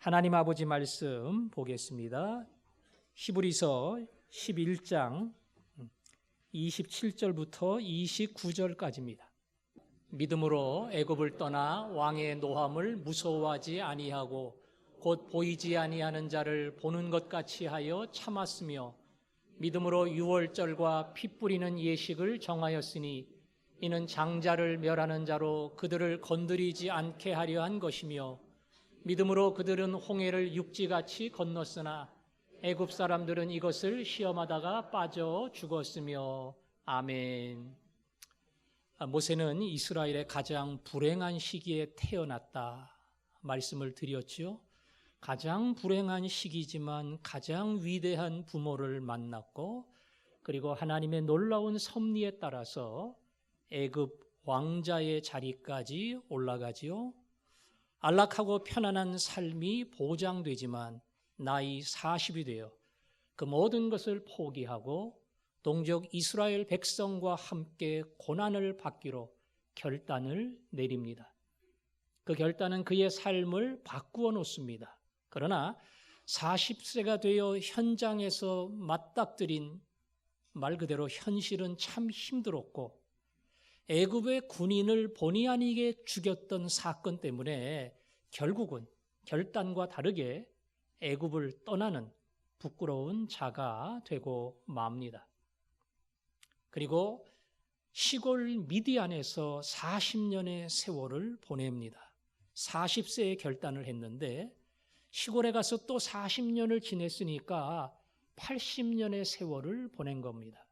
하나님 아버지 말씀 보겠습니다. 히브리서 11장 27절부터 29절까지입니다. 믿음으로 애굽을 떠나 왕의 노함을 무서워하지 아니하고 곧 보이지 아니하는 자를 보는 것 같이 하여 참았으며 믿음으로 유월절과 피 뿌리는 예식을 정하였으니 이는 장자를 멸하는 자로 그들을 건드리지 않게 하려 한 것이며 믿음으로 그들은 홍해를 육지같이 건넜으나 애굽 사람들은 이것을 시험하다가 빠져 죽었으며. 아멘. 모세는 이스라엘의 가장 불행한 시기에 태어났다 말씀을 드렸죠. 가장 불행한 시기지만 가장 위대한 부모를 만났고, 그리고 하나님의 놀라운 섭리에 따라서 애굽 왕자의 자리까지 올라가지요. 안락하고 편안한 삶이 보장되지만 나이 40이 되어 그 모든 것을 포기하고 동족 이스라엘 백성과 함께 고난을 받기로 결단을 내립니다. 그 결단은 그의 삶을 바꾸어 놓습니다. 그러나 40세가 되어 현장에서 맞닥뜨린 말 그대로 현실은 참 힘들었고, 애굽의 군인을 본의 아니게 죽였던 사건 때문에 결국은 결단과 다르게 애굽을 떠나는 부끄러운 자가 되고 맙니다. 그리고 시골 미디안에서 40년의 세월을 보냅니다. 40세에 결단을 했는데 시골에 가서 또 40년을 지냈으니까 80년의 세월을 보낸 겁니다.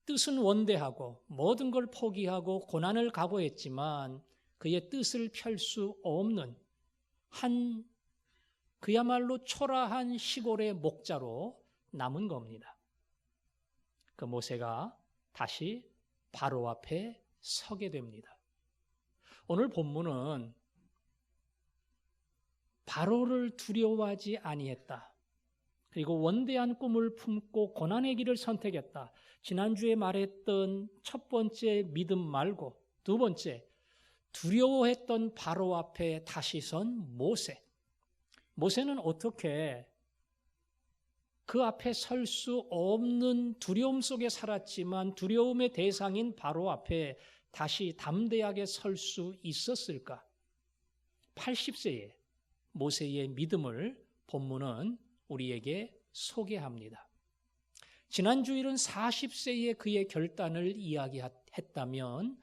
뜻은 원대하고 모든 걸 포기하고 고난을 각오했지만 그의 뜻을 펼 수 없는 한 그야말로 초라한 시골의 목자로 남은 겁니다. 그 모세가 다시 바로 앞에 서게 됩니다. 오늘 본문은 바로를 두려워하지 아니했다. 그리고 원대한 꿈을 품고 고난의 길을 선택했다. 지난주에 말했던 첫 번째 믿음 말고 두 번째, 두려워했던 바로 앞에 다시 선 모세. 모세는 어떻게 그 앞에 설 수 없는 두려움 속에 살았지만 두려움의 대상인 바로 앞에 다시 담대하게 설 수 있었을까? 80세의 모세의 믿음을 본문은 우리에게 소개합니다. 지난주일은 40세의 그의 결단을 이야기했다면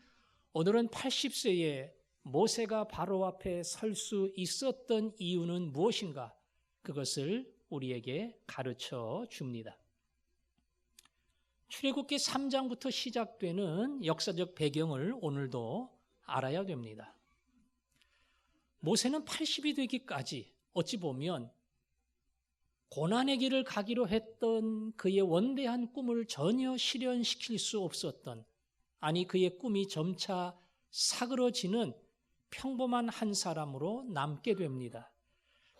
오늘은 80세의 모세가 바로 앞에 설 수 있었던 이유는 무엇인가? 그것을 우리에게 가르쳐 줍니다. 출애굽기 3장부터 시작되는 역사적 배경을 오늘도 알아야 됩니다. 모세는 80이 되기까지 어찌 보면 고난의 길을 가기로 했던 그의 원대한 꿈을 전혀 실현시킬 수 없었던, 아니 그의 꿈이 점차 사그러지는 평범한 한 사람으로 남게 됩니다.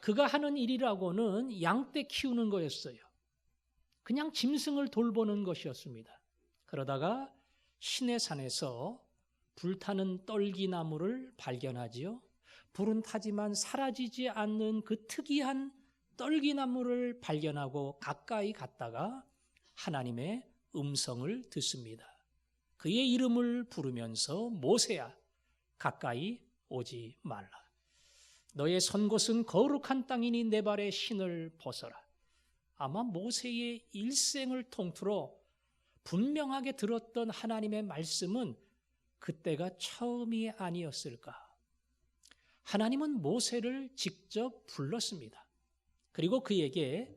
그가 하는 일이라고는 양떼 키우는 거였어요. 그냥 짐승을 돌보는 것이었습니다. 그러다가 시내산에서 불타는 떨기나무를 발견하지요. 불은 타지만 사라지지 않는 그 특이한 떨기나무를 발견하고 가까이 갔다가 하나님의 음성을 듣습니다. 그의 이름을 부르면서 모세야, 가까이 오지 말라. 너의 선 곳은 거룩한 땅이니 내 발의 신을 벗어라. 아마 모세의 일생을 통틀어 분명하게 들었던 하나님의 말씀은 그때가 처음이 아니었을까. 하나님은 모세를 직접 불렀습니다. 그리고 그에게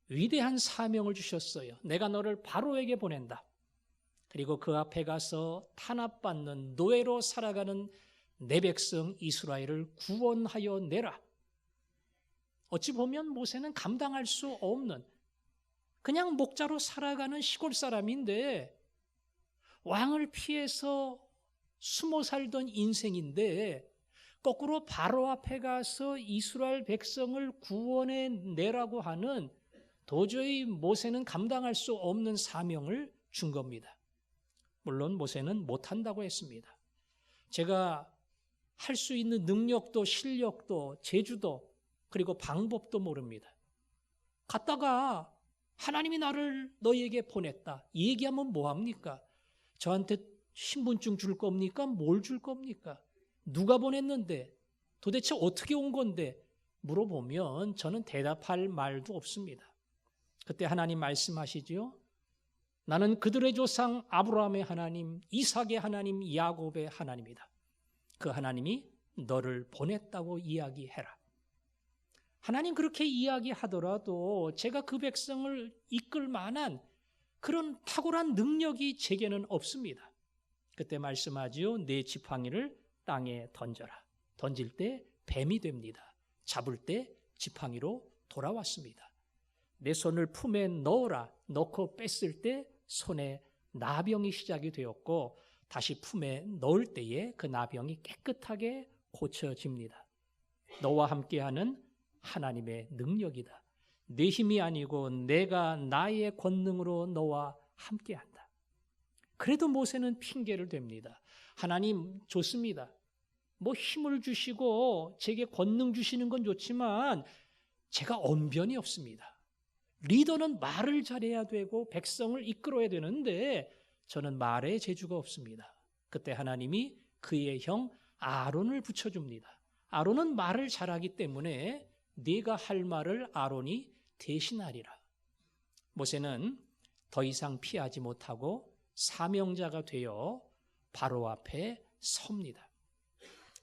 위대한 사명을 주셨어요. 내가 너를 바로에게 보낸다. 그리고 그 앞에 가서 탄압받는 노예로 살아가는 내 백성 이스라엘을 구원하여 내라. 어찌 보면 모세는 감당할 수 없는 그냥 목자로 살아가는 시골 사람인데, 왕을 피해서 숨어 살던 인생인데 거꾸로 바로 앞에 가서 이스라엘 백성을 구원해 내라고 하는 도저히 모세는 감당할 수 없는 사명을 준 겁니다. 물론 모세는 못한다고 했습니다. 제가 할 수 있는 능력도 실력도 재주도 그리고 방법도 모릅니다. 갔다가 하나님이 나를 너희에게 보냈다. 얘기하면 뭐합니까? 저한테 신분증 줄 겁니까? 뭘 줄 겁니까? 누가 보냈는데? 도대체 어떻게 온 건데? 물어보면 저는 대답할 말도 없습니다. 그때 하나님 말씀하시지요. 나는 그들의 조상 아브라함의 하나님, 이삭의 하나님, 야곱의 하나님이다. 그 하나님이 너를 보냈다고 이야기해라. 하나님 그렇게 이야기하더라도 제가 그 백성을 이끌 만한 그런 탁월한 능력이 제게는 없습니다. 그때 말씀하지요. 내 지팡이를 땅에 던져라. 던질 때 뱀이 됩니다. 잡을 때 지팡이로 돌아왔습니다. 내 손을 품에 넣어라. 넣고 뺐을 때 손에 나병이 시작이 되었고 다시 품에 넣을 때에 그 나병이 깨끗하게 고쳐집니다. 너와 함께하는 하나님의 능력이다. 내 힘이 아니고 내가 나의 권능으로 너와 함께한다. 그래도 모세는 핑계를 댑니다. 하나님 좋습니다. 뭐 힘을 주시고 제게 권능 주시는 건 좋지만 제가 언변이 없습니다. 리더는 말을 잘해야 되고 백성을 이끌어야 되는데 저는 말의 재주가 없습니다. 그때 하나님이 그의 형 아론을 붙여줍니다. 아론은 말을 잘하기 때문에 네가 할 말을 아론이 대신하리라. 모세는 더 이상 피하지 못하고 사명자가 되어 바로 앞에 섭니다.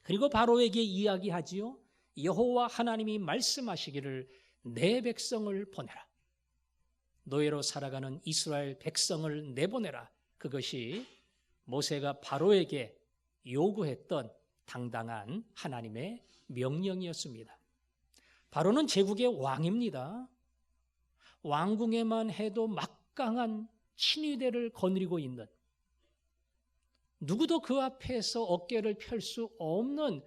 그리고 바로에게 이야기하지요. 여호와 하나님이 말씀하시기를 내 백성을 보내라. 노예로 살아가는 이스라엘 백성을 내보내라. 그것이 모세가 바로에게 요구했던 당당한 하나님의 명령이었습니다. 바로는 제국의 왕입니다. 왕궁에만 해도 막강한 친위대를 거느리고 있는, 누구도 그 앞에서 어깨를 펼 수 없는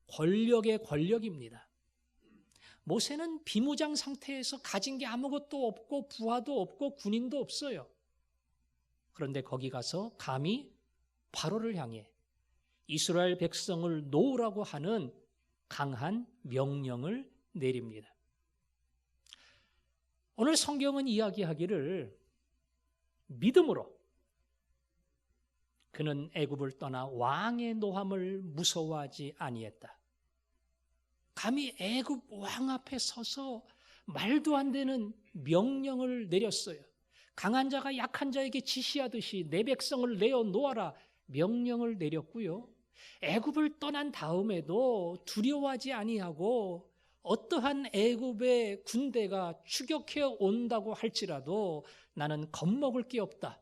권력의 권력입니다. 모세는 비무장 상태에서 가진 게 아무것도 없고 부하도 없고 군인도 없어요. 그런데 거기 가서 감히 바로를 향해 이스라엘 백성을 놓으라고 하는 강한 명령을 내립니다. 오늘 성경은 이야기하기를 믿음으로 그는 애굽을 떠나 왕의 노함을 무서워하지 아니했다. 감히 애굽 왕 앞에 서서 말도 안 되는 명령을 내렸어요. 강한 자가 약한 자에게 지시하듯이 내 백성을 내어 놓아라 명령을 내렸고요. 애굽을 떠난 다음에도 두려워하지 아니하고 어떠한 애굽의 군대가 추격해 온다고 할지라도 나는 겁먹을 게 없다.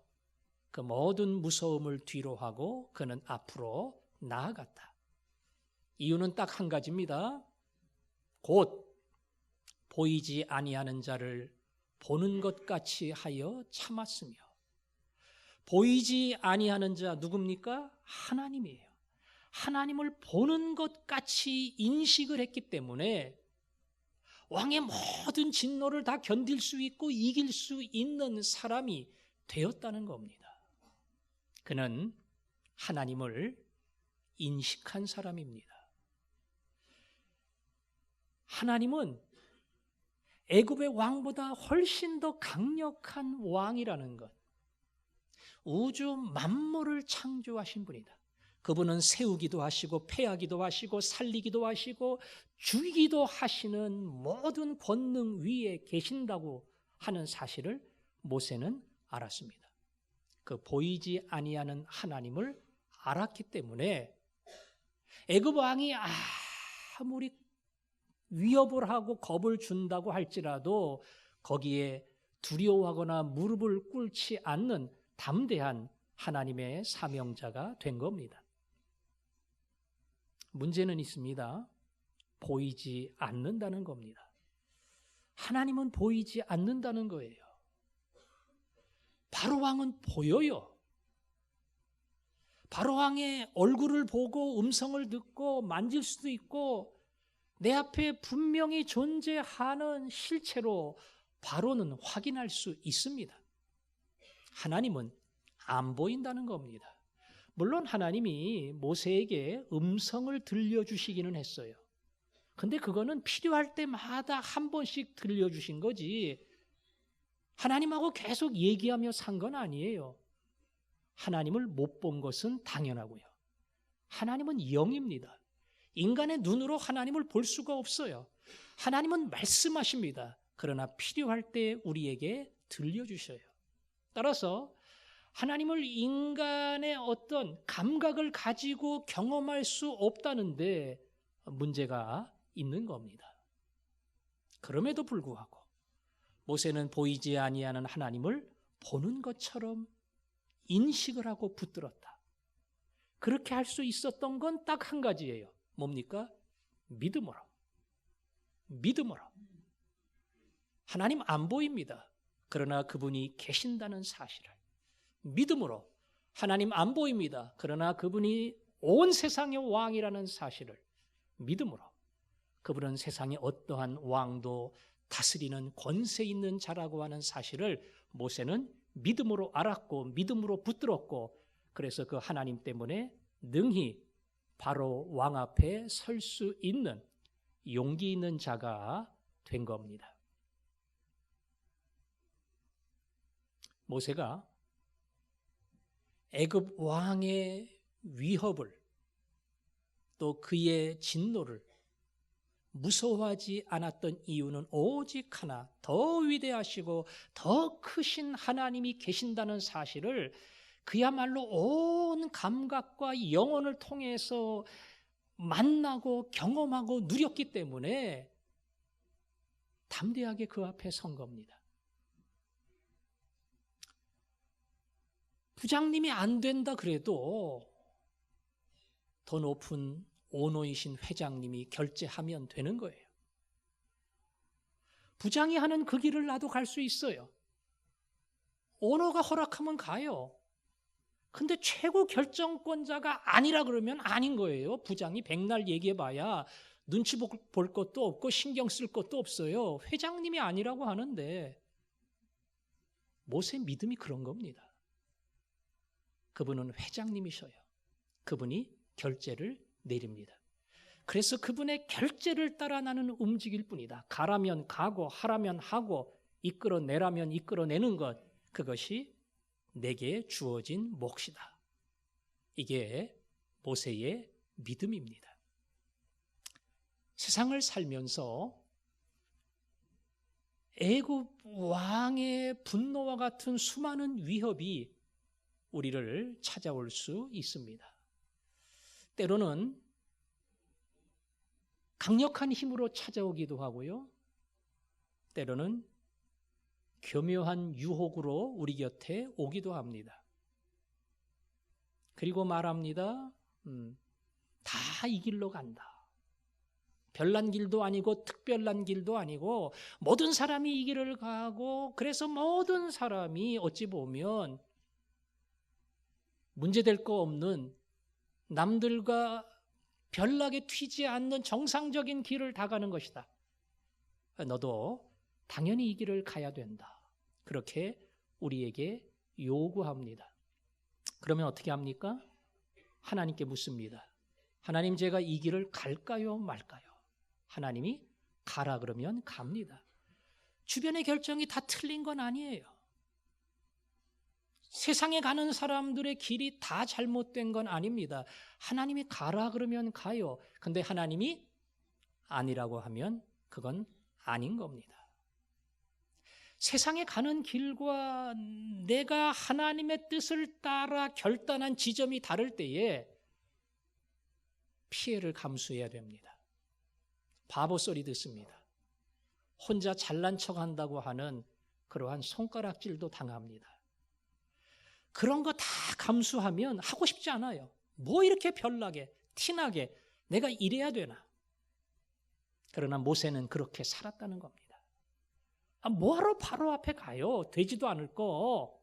그 모든 무서움을 뒤로 하고 그는 앞으로 나아갔다. 이유는 딱 한 가지입니다. 곧 보이지 아니하는 자를 보는 것 같이 하여 참았으며, 보이지 아니하는 자 누굽니까? 하나님이에요. 하나님을 보는 것 같이 인식을 했기 때문에 왕의 모든 진노를 다 견딜 수 있고 이길 수 있는 사람이 되었다는 겁니다. 그는 하나님을 인식한 사람입니다. 하나님은 애굽의 왕보다 훨씬 더 강력한 왕이라는 것, 우주 만물을 창조하신 분이다. 그분은 세우기도 하시고 패하기도 하시고 살리기도 하시고 죽이기도 하시는 모든 권능 위에 계신다고 하는 사실을 모세는 알았습니다. 그 보이지 아니하는 하나님을 알았기 때문에 애굽 왕이 아무리 위협을 하고 겁을 준다고 할지라도 거기에 두려워하거나 무릎을 꿇지 않는 담대한 하나님의 사명자가 된 겁니다. 문제는 있습니다. 보이지 않는다는 겁니다. 하나님은 보이지 않는다는 거예요. 바로왕은 보여요. 바로왕의 얼굴을 보고 음성을 듣고 만질 수도 있고 내 앞에 분명히 존재하는 실체로 바로는 확인할 수 있습니다. 하나님은 안 보인다는 겁니다. 물론 하나님이 모세에게 음성을 들려주시기는 했어요. 근데 그거는 필요할 때마다 한 번씩 들려주신 거지 하나님하고 계속 얘기하며 산 건 아니에요. 하나님을 못 본 것은 당연하고요. 하나님은 영입니다. 인간의 눈으로 하나님을 볼 수가 없어요. 하나님은 말씀하십니다. 그러나 필요할 때 우리에게 들려주셔요. 따라서 하나님을 인간의 어떤 감각을 가지고 경험할 수 없다는데 문제가 있는 겁니다. 그럼에도 불구하고 모세는 보이지 아니하는 하나님을 보는 것처럼 인식을 하고 붙들었다. 그렇게 할 수 있었던 건 딱 한 가지예요. 뭡니까? 믿음으로. 믿음으로. 하나님 안 보입니다. 그러나 그분이 계신다는 사실을 믿음으로. 하나님 안 보입니다. 그러나 그분이 온 세상의 왕이라는 사실을 믿음으로. 그분은 세상의 어떠한 왕도 다스리는 권세 있는 자라고 하는 사실을 모세는 믿음으로 알았고 믿음으로 붙들었고 그래서 그 하나님 때문에 능히 바로 왕 앞에 설 수 있는 용기 있는 자가 된 겁니다. 모세가 애굽 왕의 위협을 또 그의 진노를 무서워하지 않았던 이유는 오직 하나, 더 위대하시고 더 크신 하나님이 계신다는 사실을 그야말로 온 감각과 영혼을 통해서 만나고 경험하고 누렸기 때문에 담대하게 그 앞에 선 겁니다. 부장님이 안 된다 그래도 더 높은 오너이신 회장님이 결재하면 되는 거예요. 부장이 하는 그 길을 나도 갈 수 있어요. 오너가 허락하면 가요. 근데 최고 결정권자가 아니라 그러면 아닌 거예요. 부장이 백날 얘기해봐야 눈치 볼 것도 없고 신경 쓸 것도 없어요. 회장님이 아니라고 하는데 모세 믿음이 그런 겁니다. 그분은 회장님이셔요. 그분이 결재를 내립니다. 그래서 그분의 결재를 따라 나는 움직일 뿐이다. 가라면 가고 하라면 하고 이끌어내라면 이끌어내는 것, 그것이 내게 주어진 몫이다. 이게 모세의 믿음입니다. 세상을 살면서 애굽 왕의 분노와 같은 수많은 위협이 우리를 찾아올 수 있습니다. 때로는 강력한 힘으로 찾아오기도 하고요. 때로는 교묘한 유혹으로 우리 곁에 오기도 합니다. 그리고 말합니다. 다 이 길로 간다. 별난 길도 아니고 특별한 길도 아니고 모든 사람이 이 길을 가고 그래서 모든 사람이 어찌 보면 문제될 거 없는 남들과 별나게 튀지 않는 정상적인 길을 다 가는 것이다. 너도 당연히 이 길을 가야 된다. 그렇게 우리에게 요구합니다. 그러면 어떻게 합니까? 하나님께 묻습니다. 하나님, 제가 이 길을 갈까요 말까요? 하나님이 가라 그러면 갑니다. 주변의 결정이 다 틀린 건 아니에요. 세상에 가는 사람들의 길이 다 잘못된 건 아닙니다. 하나님이 가라 그러면 가요. 근데 하나님이 아니라고 하면 그건 아닌 겁니다. 세상에 가는 길과 내가 하나님의 뜻을 따라 결단한 지점이 다를 때에 피해를 감수해야 됩니다. 바보 소리 듣습니다. 혼자 잘난 척한다고 하는 그러한 손가락질도 당합니다. 그런 거 다 감수하면 하고 싶지 않아요. 뭐 이렇게 별나게 티나게 내가 이래야 되나. 그러나 모세는 그렇게 살았다는 겁니다. 뭐하러 바로 앞에 가요? 되지도 않을 거.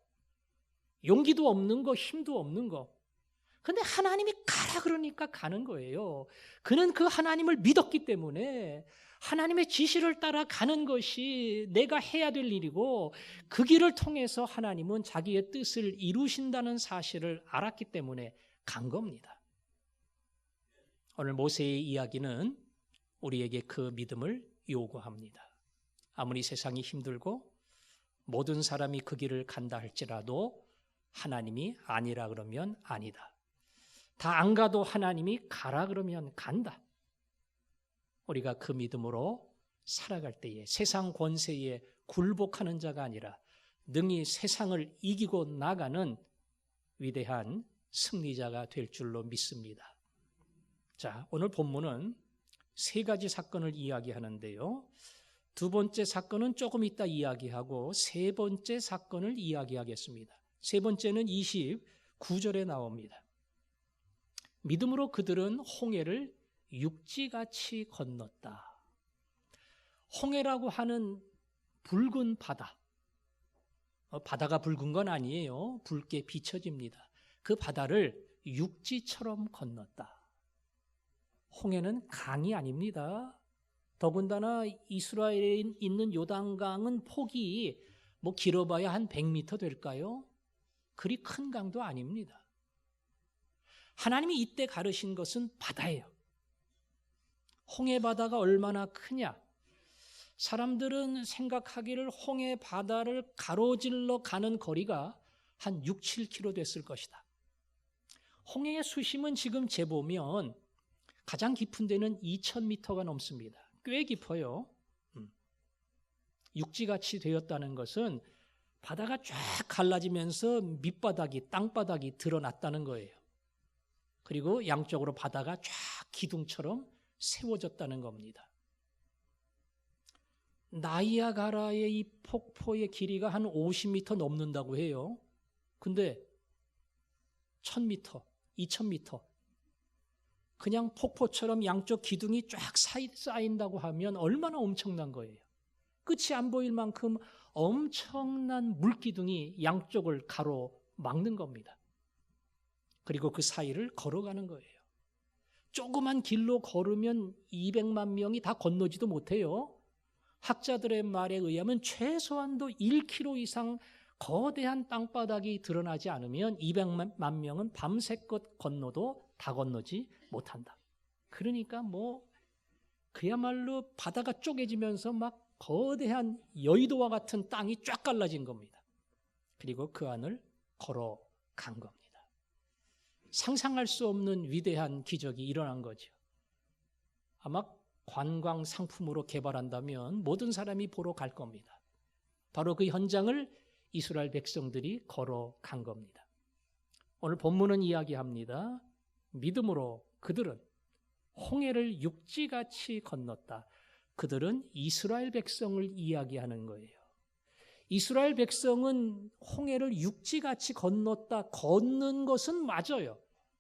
용기도 없는 거, 힘도 없는 거. 근데 하나님이 가라 그러니까 가는 거예요. 그는 그 하나님을 믿었기 때문에 하나님의 지시를 따라 가는 것이 내가 해야 될 일이고 그 길을 통해서 하나님은 자기의 뜻을 이루신다는 사실을 알았기 때문에 간 겁니다. 오늘 모세의 이야기는 우리에게 그 믿음을 요구합니다. 아무리 세상이 힘들고 모든 사람이 그 길을 간다 할지라도 하나님이 아니라 그러면 아니다. 다 안 가도 하나님이 가라 그러면 간다. 우리가 그 믿음으로 살아갈 때에 세상 권세에 굴복하는 자가 아니라 능히 세상을 이기고 나가는 위대한 승리자가 될 줄로 믿습니다. 자, 오늘 본문은 세 가지 사건을 이야기하는데요. 두 번째 사건은 조금 이따 이야기하고 세 번째 사건을 이야기하겠습니다. 세 번째는 29절에 나옵니다. 믿음으로 그들은 홍해를 육지같이 건넜다. 홍해라고 하는 붉은 바다. 바다가 붉은 건 아니에요. 붉게 비춰집니다. 그 바다를 육지처럼 건넜다. 홍해는 강이 아닙니다. 더군다나 이스라엘에 있는 요단강은 폭이 길어봐야 한 100m 될까요? 그리 큰 강도 아닙니다. 하나님이 이때 가르신 것은 바다예요. 홍해 바다가 얼마나 크냐? 사람들은 생각하기를 홍해 바다를 가로질러 가는 거리가 한 6, 7km 됐을 것이다. 홍해의 수심은 지금 재보면 가장 깊은 데는 2000m가 넘습니다. 꽤 깊어요. 육지같이 되었다는 것은 바다가 쫙 갈라지면서 밑바닥이, 땅바닥이 드러났다는 거예요. 그리고 양쪽으로 바다가 쫙 기둥처럼 세워졌다는 겁니다. 나이아가라의 이 폭포의 길이가 한 50m 넘는다고 해요. 근데 1000m, 2000m 그냥 폭포처럼 양쪽 기둥이 쫙 쌓인다고 하면 얼마나 엄청난 거예요. 끝이 안 보일 만큼 엄청난 물기둥이 양쪽을 가로막는 겁니다. 그리고 그 사이를 걸어가는 거예요. 조그만 길로 걸으면 200만 명이 다 건너지도 못해요. 학자들의 말에 의하면 최소한도 1km 이상 거대한 땅바닥이 드러나지 않으면 200만 명은 밤새껏 건너도 다 건너지 못한다. 그러니까 그야말로 바다가 쪼개지면서 막 거대한 여의도와 같은 땅이 쫙 갈라진 겁니다. 그리고 그 안을 걸어간 겁니다. 상상할 수 없는 위대한 기적이 일어난 거죠. 아마 관광 상품으로 개발한다면 모든 사람이 보러 갈 겁니다. 바로 그 현장을 이스라엘 백성들이 걸어간 겁니다. 오늘 본문은 이야기합니다. 믿음으로 그들은 홍해를 육지같이 건넜다. 그들은 이스라엘 백성을 이야기하는 거예요. 이스라엘 백성은 홍해를 육지같이 건넜다. 걷는 것은 맞아요.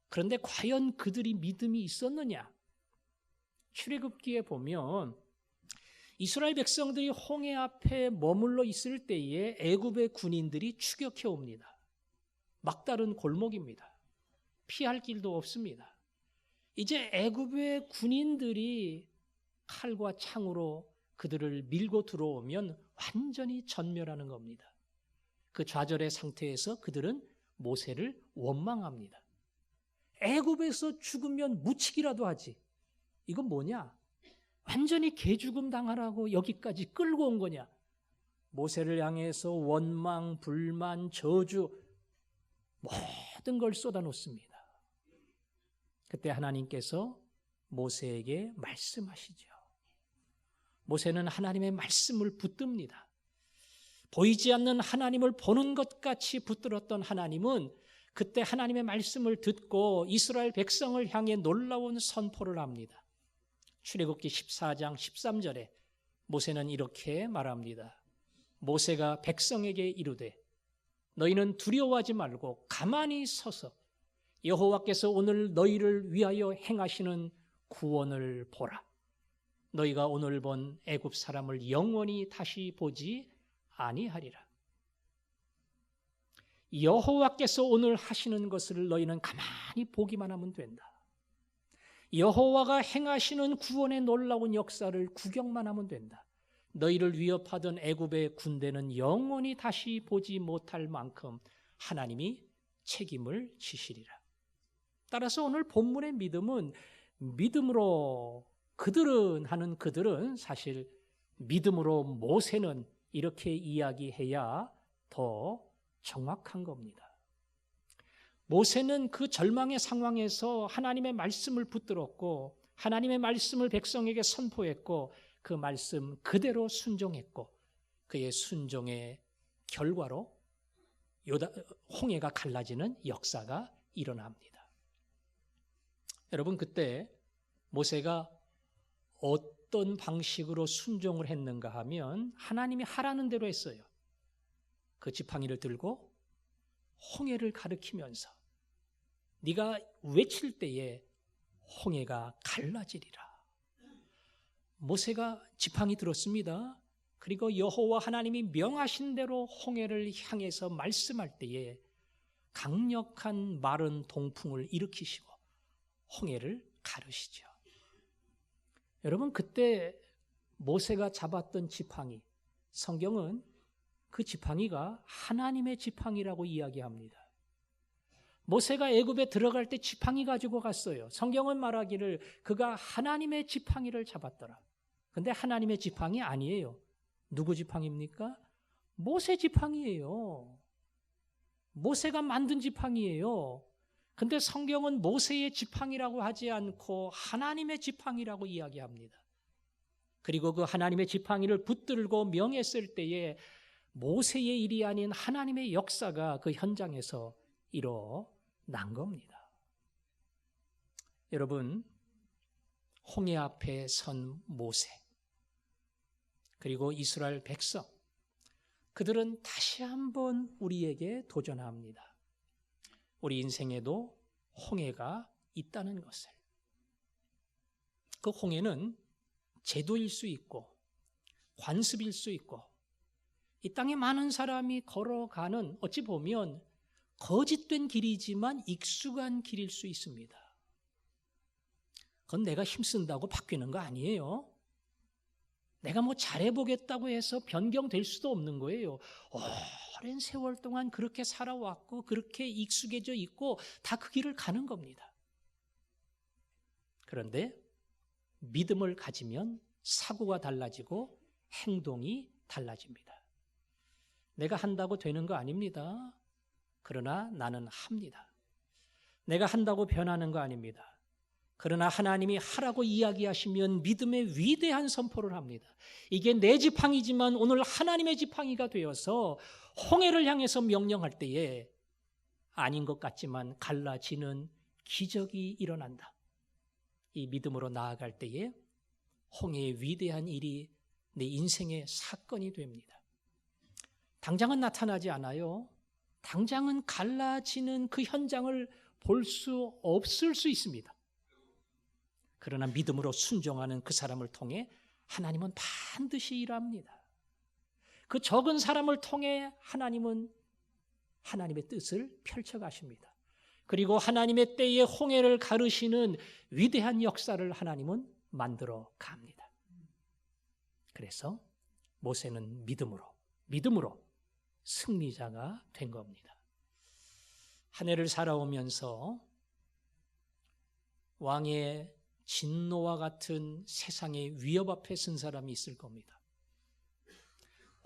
그런데 과연 그들이 믿음이 있었느냐? 출애굽기에 보면 이스라엘 백성들이 홍해 앞에 머물러 있을 때에 애굽의 군인들이 추격해 옵니다. 막다른 골목입니다. 피할 길도 없습니다. 이제 애굽의 군인들이 칼과 창으로 그들을 밀고 들어오면 완전히 전멸하는 겁니다. 그 좌절의 상태에서 그들은 모세를 원망합니다. 애굽에서 죽으면 묻히기라도 하지. 이건 뭐냐? 완전히 개죽음 당하라고 여기까지 끌고 온 거냐? 모세를 향해서 원망, 불만, 저주 모든 걸 쏟아놓습니다. 그때 하나님께서 모세에게 말씀하시죠. 모세는 하나님의 말씀을 붙듭니다. 보이지 않는 하나님을 보는 것 같이 붙들었던 하나님은 그때 하나님의 말씀을 듣고 이스라엘 백성을 향해 놀라운 선포를 합니다. 출애굽기 14장 13절에 모세는 이렇게 말합니다. 모세가 백성에게 이르되 너희는 두려워하지 말고 가만히 서서 여호와께서 오늘 너희를 위하여 행하시는 구원을 보라. 너희가 오늘 본 애굽 사람을 영원히 다시 보지 아니하리라. 여호와께서 오늘 하시는 것을 너희는 가만히 보기만 하면 된다. 여호와가 행하시는 구원의 놀라운 역사를 구경만 하면 된다. 너희를 위협하던 애굽의 군대는 영원히 다시 보지 못할 만큼 하나님이 책임을 지시리라. 따라서 오늘 본문의 믿음은 믿음으로 그들은 사실 믿음으로 모세는 이렇게 이야기해야 더 정확한 겁니다. 모세는 그 절망의 상황에서 하나님의 말씀을 붙들었고 하나님의 말씀을 백성에게 선포했고 그 말씀 그대로 순종했고 그의 순종의 결과로 홍해가 갈라지는 역사가 일어납니다. 여러분, 그때 모세가 어떤 방식으로 순종을 했는가 하면 하나님이 하라는 대로 했어요. 그 지팡이를 들고 홍해를 가리키면서 네가 외칠 때에 홍해가 갈라지리라. 모세가 지팡이 들었습니다. 그리고 여호와 하나님이 명하신 대로 홍해를 향해서 말씀할 때에 강력한 마른 동풍을 일으키시고 홍해를 가르시죠. 여러분, 그때 모세가 잡았던 지팡이, 성경은 그 지팡이가 하나님의 지팡이라고 이야기합니다. 모세가 애굽에 들어갈 때 지팡이 가지고 갔어요. 성경은 말하기를 그가 하나님의 지팡이를 잡았더라. 근데 하나님의 지팡이 아니에요. 누구 지팡이입니까? 모세 지팡이에요. 모세가 만든 지팡이에요. 근데 성경은 모세의 지팡이라고 하지 않고 하나님의 지팡이라고 이야기합니다. 그리고 그 하나님의 지팡이를 붙들고 명했을 때에 모세의 일이 아닌 하나님의 역사가 그 현장에서 일어난 겁니다. 여러분, 홍해 앞에 선 모세 그리고 이스라엘 백성, 그들은 다시 한번 우리에게 도전합니다. 우리 인생에도 홍해가 있다는 것을. 그 홍해는 제도일 수 있고 관습일 수 있고 이 땅에 많은 사람이 걸어가는 어찌 보면 거짓된 길이지만 익숙한 길일 수 있습니다. 그건 내가 힘쓴다고 바뀌는 거 아니에요. 내가 뭐 잘해보겠다고 해서 변경될 수도 없는 거예요. 오랜 세월 동안 그렇게 살아왔고 그렇게 익숙해져 있고 다 그 길을 가는 겁니다. 그런데 믿음을 가지면 사고가 달라지고 행동이 달라집니다. 내가 한다고 되는 거 아닙니다. 그러나 나는 합니다. 내가 한다고 변하는 거 아닙니다. 그러나 하나님이 하라고 이야기하시면 믿음의 위대한 선포를 합니다. 이게 내 지팡이지만 오늘 하나님의 지팡이가 되어서 홍해를 향해서 명령할 때에 아닌 것 같지만 갈라지는 기적이 일어난다. 이 믿음으로 나아갈 때에 홍해의 위대한 일이 내 인생의 사건이 됩니다. 당장은 나타나지 않아요. 당장은 갈라지는 그 현장을 볼 수 없을 수 있습니다. 그러나 믿음으로 순종하는 그 사람을 통해 하나님은 반드시 일합니다. 그 적은 사람을 통해 하나님은 하나님의 뜻을 펼쳐가십니다. 그리고 하나님의 때에 홍해를 가르시는 위대한 역사를 하나님은 만들어 갑니다. 그래서 모세는 믿음으로 승리자가 된 겁니다. 한 해를 살아오면서 왕의 진노와 같은 세상의 위협 앞에 선 사람이 있을 겁니다.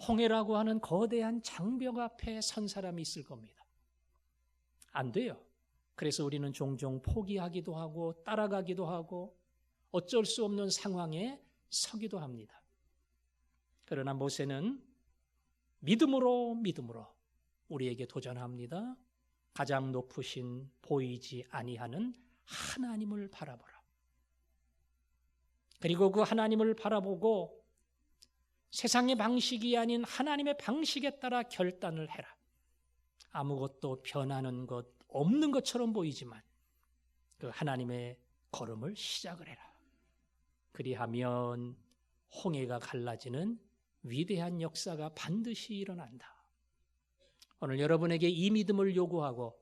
홍해라고 하는 거대한 장벽 앞에 선 사람이 있을 겁니다. 안 돼요. 그래서 우리는 종종 포기하기도 하고 따라가기도 하고 어쩔 수 없는 상황에 서기도 합니다. 그러나 모세는 믿음으로 우리에게 도전합니다. 가장 높으신 보이지 아니하는 하나님을 바라보라. 그리고 그 하나님을 바라보고 세상의 방식이 아닌 하나님의 방식에 따라 결단을 해라. 아무것도 변하는 것 없는 것처럼 보이지만 그 하나님의 걸음을 시작을 해라. 그리하면 홍해가 갈라지는 위대한 역사가 반드시 일어난다. 오늘 여러분에게 이 믿음을 요구하고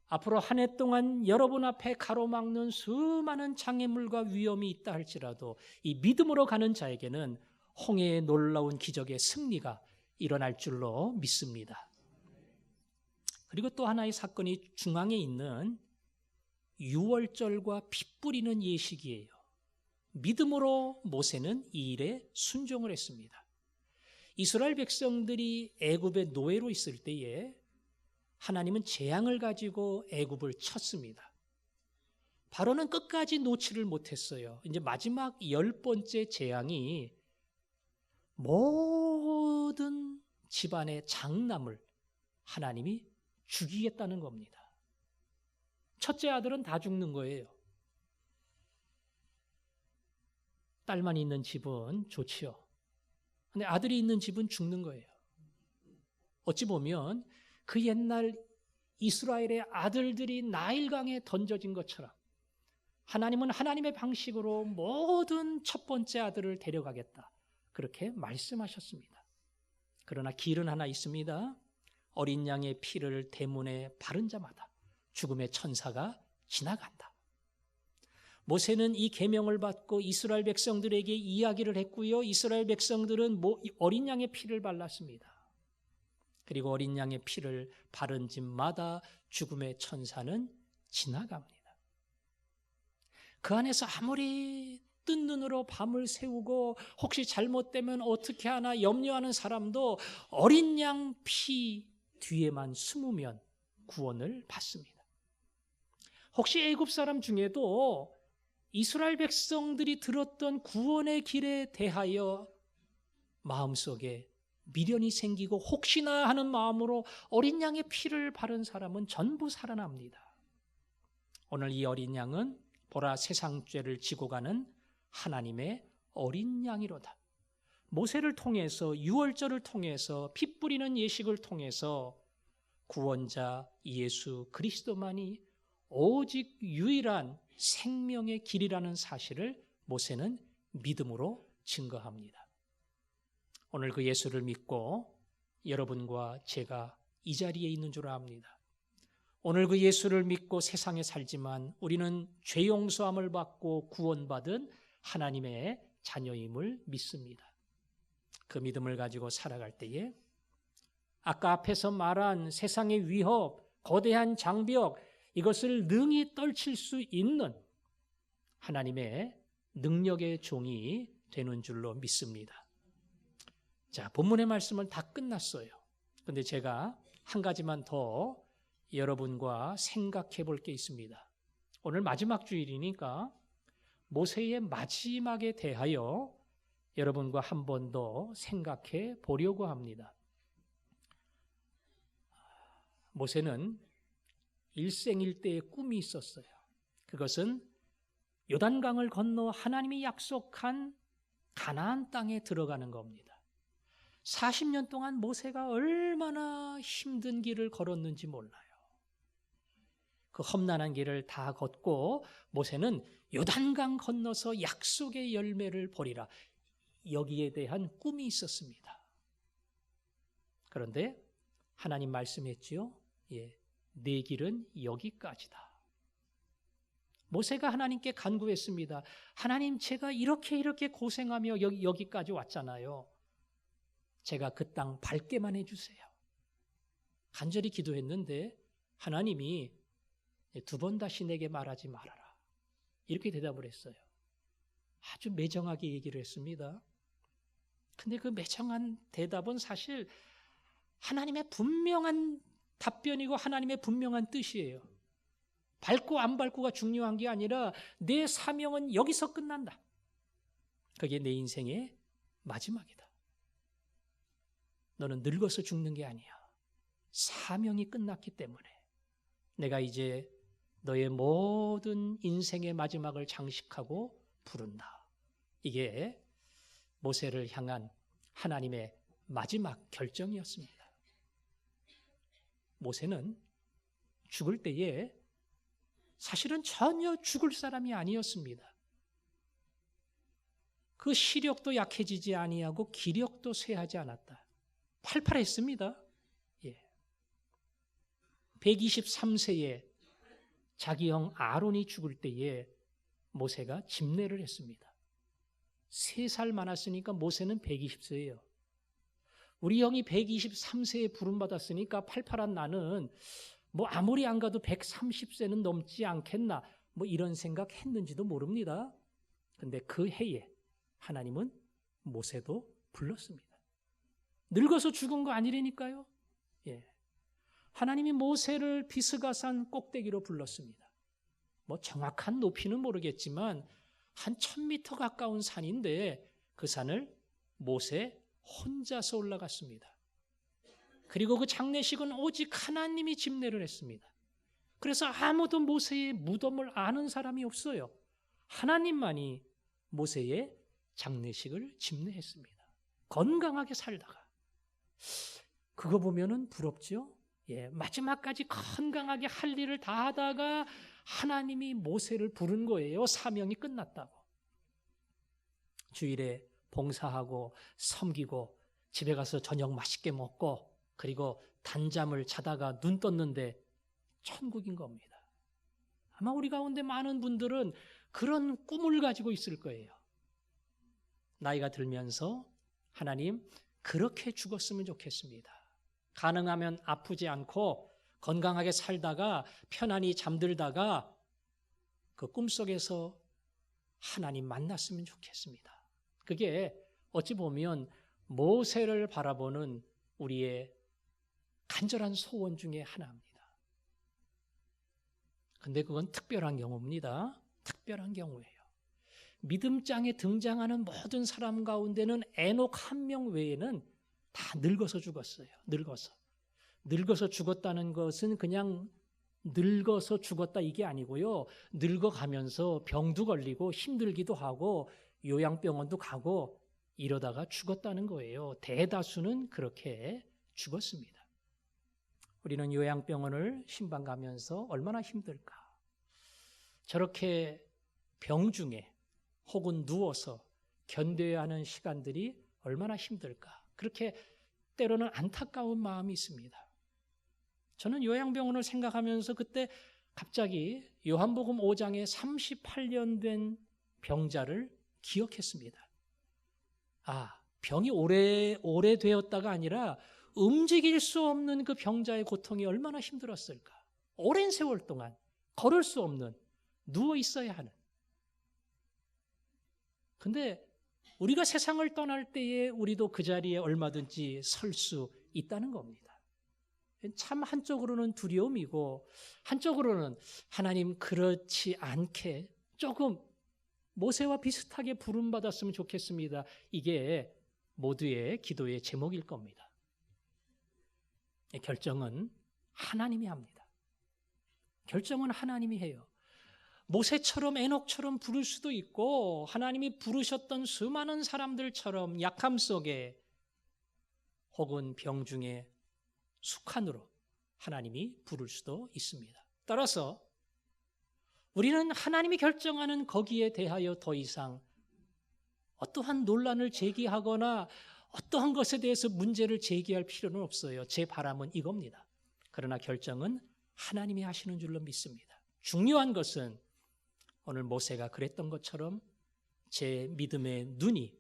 앞으로 한 해 동안 여러분 앞에 가로막는 수많은 장애물과 위험이 있다 할지라도 이 믿음으로 가는 자에게는 홍해의 놀라운 기적의 승리가 일어날 줄로 믿습니다. 그리고 또 하나의 사건이 중앙에 있는 유월절과 피 뿌리는 예식이에요. 믿음으로 모세는 이 일에 순종을 했습니다. 이스라엘 백성들이 애굽의 노예로 있을 때에 하나님은 재앙을 가지고 애굽을 쳤습니다. 바로는 끝까지 놓지를 못했어요. 이제 마지막 10번째 재앙이 모든 집안의 장남을 하나님이 죽이겠다는 겁니다. 첫째 아들은 다 죽는 거예요. 딸만 있는 집은 좋지요. 근데 아들이 있는 집은 죽는 거예요. 어찌 보면 그 옛날 이스라엘의 아들들이 나일강에 던져진 것처럼 하나님은 하나님의 방식으로 모든 첫 번째 아들을 데려가겠다. 그렇게 말씀하셨습니다. 그러나 길은 하나 있습니다. 어린 양의 피를 대문에 바른 자마다 죽음의 천사가 지나간다. 모세는 이 계명을 받고 이스라엘 백성들에게 이야기를 했고요. 이스라엘 백성들은 어린 양의 피를 발랐습니다. 그리고 어린 양의 피를 바른 집마다 죽음의 천사는 지나갑니다. 그 안에서 아무리 뜬 눈으로 밤을 새우고 혹시 잘못되면 어떻게 하나 염려하는 사람도 어린 양 피 뒤에만 숨으면 구원을 받습니다. 혹시 애굽 사람 중에도 이스라엘 백성들이 들었던 구원의 길에 대하여 마음속에 미련이 생기고 혹시나 하는 마음으로 어린 양의 피를 바른 사람은 전부 살아납니다. 오늘 이 어린 양은 보라 세상 죄를 지고 가는 하나님의 어린 양이로다. 모세를 통해서 유월절을 통해서 피 뿌리는 예식을 통해서 구원자 예수 그리스도만이 오직 유일한 생명의 길이라는 사실을 모세는 믿음으로 증거합니다. 오늘 그 예수를 믿고 여러분과 제가 이 자리에 있는 줄 압니다. 오늘 그 예수를 믿고 세상에 살지만 우리는 죄 용서함을 받고 구원받은 하나님의 자녀임을 믿습니다. 그 믿음을 가지고 살아갈 때에 아까 앞에서 말한 세상의 위협, 거대한 장벽, 이것을 능히 떨칠 수 있는 하나님의 능력의 종이 되는 줄로 믿습니다. 자, 본문의 말씀은 다 끝났어요. 그런데 제가 한 가지만 더 여러분과 생각해 볼 게 있습니다. 오늘 마지막 주일이니까 모세의 마지막에 대하여 여러분과 한 번 더 생각해 보려고 합니다. 모세는 일생일대의 꿈이 있었어요. 그것은 요단강을 건너 하나님이 약속한 가나안 땅에 들어가는 겁니다. 40년 동안 모세가 얼마나 힘든 길을 걸었는지 몰라요. 그 험난한 길을 다 걷고 모세는 요단강 건너서 약속의 열매를 보리라. 여기에 대한 꿈이 있었습니다. 그런데 하나님 말씀했지요. 내 길은 여기까지다. 모세가 하나님께 간구했습니다. 하나님, 제가 이렇게 고생하며 여기까지 왔잖아요. 제가 그 땅 밟게만 해주세요. 간절히 기도했는데 하나님이 두 번 다시 내게 말하지 말아라. 이렇게 대답을 했어요. 아주 매정하게 얘기를 했습니다. 근데 그 매정한 대답은 사실 하나님의 분명한 답변이고 하나님의 분명한 뜻이에요. 밟고 안 밟고가 중요한 게 아니라 내 사명은 여기서 끝난다. 그게 내 인생의 마지막이다. 너는 늙어서 죽는 게 아니야. 사명이 끝났기 때문에 내가 이제 너의 모든 인생의 마지막을 장식하고 부른다. 이게 모세를 향한 하나님의 마지막 결정이었습니다. 모세는 죽을 때에 사실은 전혀 죽을 사람이 아니었습니다. 그 시력도 약해지지 아니하고 기력도 쇠하지 않았다. 팔팔했습니다. 123세에 자기 형 아론이 죽을 때에 모세가 집례를 했습니다. 3살 많았으니까 모세는 120세예요. 우리 형이 123세에 부름받았으니까 팔팔한 나는 아무리 안 가도 130세는 넘지 않겠나 이런 생각했는지도 모릅니다. 그런데 그 해에 하나님은 모세도 불렀습니다. 늙어서 죽은 거 아니라니까요. 예. 하나님이 모세를 비스가산 꼭대기로 불렀습니다. 뭐 정확한 높이는 모르겠지만 한 1000m 가까운 산인데 그 산을 모세 혼자서 올라갔습니다. 그리고 그 장례식은 오직 하나님이 집례를 했습니다. 그래서 아무도 모세의 무덤을 아는 사람이 없어요. 하나님만이 모세의 장례식을 집례했습니다. 건강하게 살다가. 그거 보면은 부럽죠? 예, 마지막까지 건강하게 할 일을 다 하다가 하나님이 모세를 부른 거예요. 사명이 끝났다고. 주일에 봉사하고 섬기고 집에 가서 저녁 맛있게 먹고 그리고 단잠을 자다가 눈 떴는데 천국인 겁니다. 아마 우리 가운데 많은 분들은 그런 꿈을 가지고 있을 거예요. 나이가 들면서 하나님 그렇게 죽었으면 좋겠습니다. 가능하면 아프지 않고 건강하게 살다가 편안히 잠들다가 그 꿈속에서 하나님 만났으면 좋겠습니다. 그게 어찌 보면 모세를 바라보는 우리의 간절한 소원 중에 하나입니다. 근데 그건 특별한 경우입니다. 특별한 경우예요. 믿음장에 등장하는 모든 사람 가운데는 에녹 한 명 외에는 다 늙어서 죽었어요. 늙어서 죽었다는 것은 그냥 늙어서 죽었다 이게 아니고요. 늙어가면서 병도 걸리고 힘들기도 하고 요양병원도 가고 이러다가 죽었다는 거예요. 대다수는 그렇게 죽었습니다. 우리는 요양병원을 신방 가면서 얼마나 힘들까. 저렇게 병 중에 혹은 누워서 견뎌야 하는 시간들이 얼마나 힘들까. 그렇게 때로는 안타까운 마음이 있습니다. 저는 요양병원을 생각하면서 그때 갑자기 요한복음 5장에 38년 된 병자를 기억했습니다. 병이 오래되었다가 아니라 움직일 수 없는 그 병자의 고통이 얼마나 힘들었을까. 오랜 세월 동안 걸을 수 없는, 누워 있어야 하는. 근데 우리가 세상을 떠날 때에 우리도 그 자리에 얼마든지 설 수 있다는 겁니다. 참 한쪽으로는 두려움이고 한쪽으로는 하나님 그렇지 않게 조금 모세와 비슷하게 부름받았으면 좋겠습니다. 이게 모두의 기도의 제목일 겁니다. 결정은 하나님이 합니다. 결정은 하나님이 해요. 모세처럼 에녹처럼 부를 수도 있고 하나님이 부르셨던 수많은 사람들처럼 약함 속에 혹은 병 중에 숙한으로 하나님이 부를 수도 있습니다. 따라서 우리는 하나님이 결정하는 거기에 대하여 더 이상 어떠한 논란을 제기하거나 어떠한 것에 대해서 문제를 제기할 필요는 없어요. 제 바람은 이겁니다. 그러나 결정은 하나님이 하시는 줄로 믿습니다. 중요한 것은 오늘 모세가 그랬던 것처럼 제 믿음의 눈이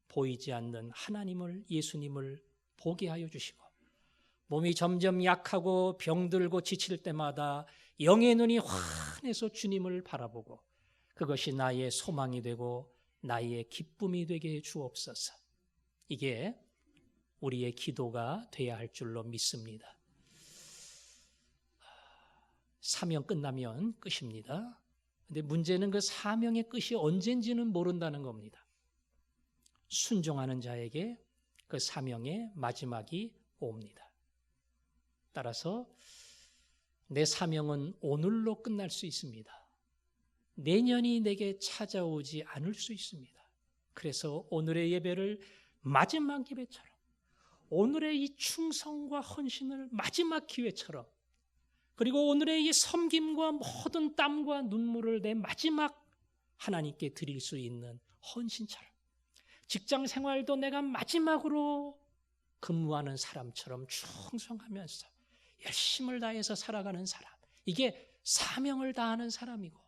보이지 않는 하나님을, 예수님을 보게 하여 주시고 몸이 점점 약하고 병들고 지칠 때마다 영의 눈이 환해서 주님을 바라보고 그것이 나의 소망이 되고 나의 기쁨이 되게 해 주옵소서. 이게 우리의 기도가 돼야 할 줄로 믿습니다. 사명 끝나면 끝입니다. 근데 문제는 그 사명의 끝이 언젠지는 모른다는 겁니다. 순종하는 자에게 그 사명의 마지막이 옵니다. 따라서 내 사명은 오늘로 끝날 수 있습니다. 내년이 내게 찾아오지 않을 수 있습니다. 그래서 오늘의 예배를 마지막 예배처럼 오늘의 이 충성과 헌신을 마지막 기회처럼 그리고 오늘의 이 섬김과 모든 땀과 눈물을 내 마지막 하나님께 드릴 수 있는 헌신처럼 직장 생활도 내가 마지막으로 근무하는 사람처럼 충성하면서 열심을 다해서 살아가는 사람, 이게 사명을 다하는 사람이고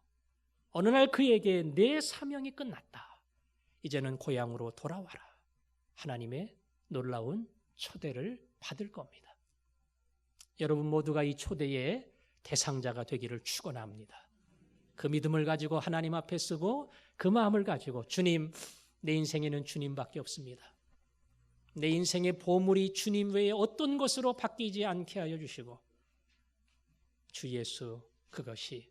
어느 날 그에게 내 사명이 끝났다. 이제는 고향으로 돌아와라. 하나님의 놀라운 초대를 받을 겁니다. 여러분 모두가 이 초대의 대상자가 되기를 축원합니다. 그 믿음을 가지고 하나님 앞에 쓰고 그 마음을 가지고 주님, 내 인생에는 주님밖에 없습니다. 내 인생의 보물이 주님 외에 어떤 것으로 바뀌지 않게 하여 주시고 주 예수, 그것이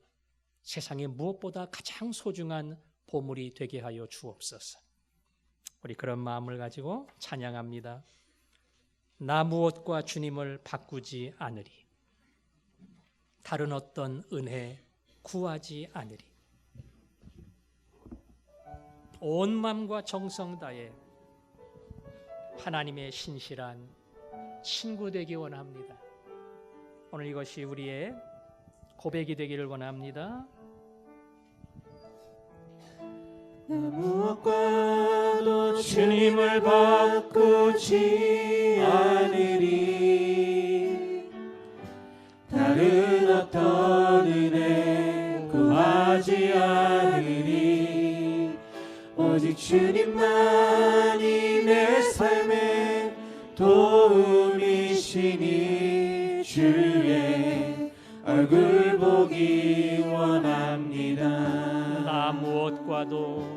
세상의 무엇보다 가장 소중한 보물이 되게 하여 주옵소서. 우리 그런 마음을 가지고 찬양합니다. 나 무엇과 주님을 바꾸지 않으리. 다른 어떤 은혜 구하지 않으리. 온 마음과 정성 다해 하나님의 신실한 친구 되기 원합니다. 오늘 이것이 우리의 고백이 되기를 원합니다. 무엇과도 주님을 바꾸지 않으리. 다른 어떤 은혜 구하지 않으리. 오직 주님만이 내 삶의 도움이시니 주의 얼굴 보기 원합니다. 나 무엇과도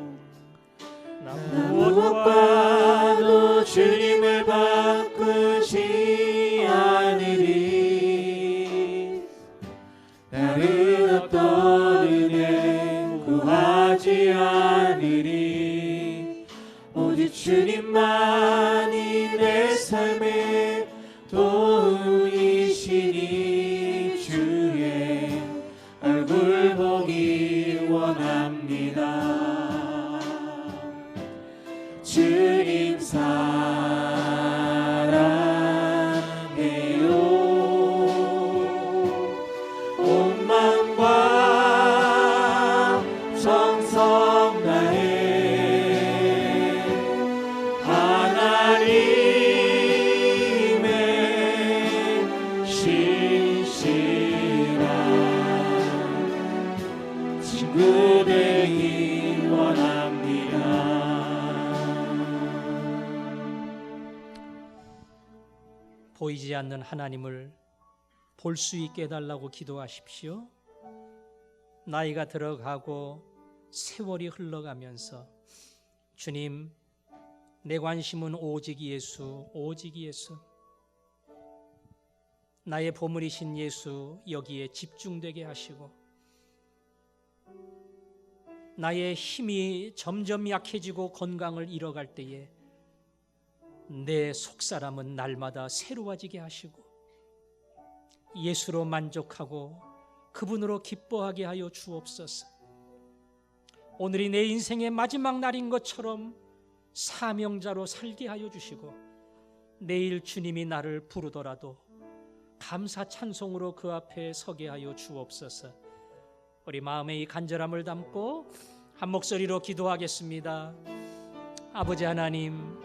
주님을 바꾸지 않으리. 다른 어떤 은혜 구하지 않으리. 오직 주님만이 내 삶의 도움이시니 주의 얼굴 보기 원합니다. 주님 사랑해요. 온 마음과 정성 다해 하나님의 신실한 친구 되기 원합니다. 보이지 않는 하나님을 볼 수 있게 해달라고 기도하십시오. 나이가 들어가고 세월이 흘러가면서 주님, 내 관심은 오직 예수, 오직 예수. 나의 보물이신 예수 여기에 집중되게 하시고 나의 힘이 점점 약해지고 건강을 잃어갈 때에 내 속사람은 날마다 새로워지게 하시고 예수로 만족하고 그분으로 기뻐하게 하여 주옵소서. 오늘이 내 인생의 마지막 날인 것처럼 사명자로 살게 하여 주시고 내일 주님이 나를 부르더라도 감사 찬송으로 그 앞에 서게 하여 주옵소서. 우리 마음의 이 간절함을 담고 한 목소리로 기도하겠습니다. 아버지 하나님,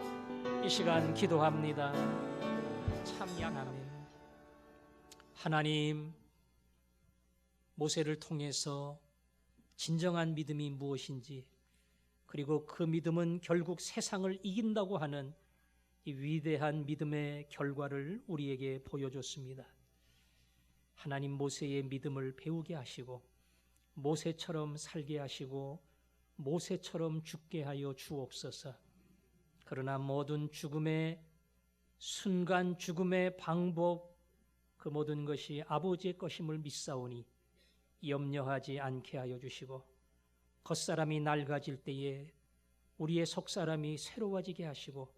이 시간 기도합니다. 참양하면 하나님, 모세를 통해서 진정한 믿음이 무엇인지, 그리고 그 믿음은 결국 세상을 이긴다고 하는 이 위대한 믿음의 결과를 우리에게 보여줬습니다. 하나님, 모세의 믿음을 배우게 하시고 모세처럼 살게 하시고 모세처럼 죽게 하여 주옵소서. 그러나 모든 죽음의 순간, 죽음의 방법, 그 모든 것이 아버지의 것임을 믿사오니 염려하지 않게 하여 주시고 겉사람이 낡아질 때에 우리의 속사람이 새로워지게 하시고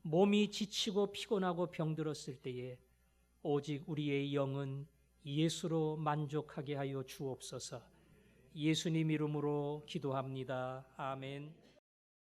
몸이 지치고 피곤하고 병들었을 때에 오직 우리의 영은 예수로 만족하게 하여 주옵소서. 예수님 이름으로 기도합니다. 아멘.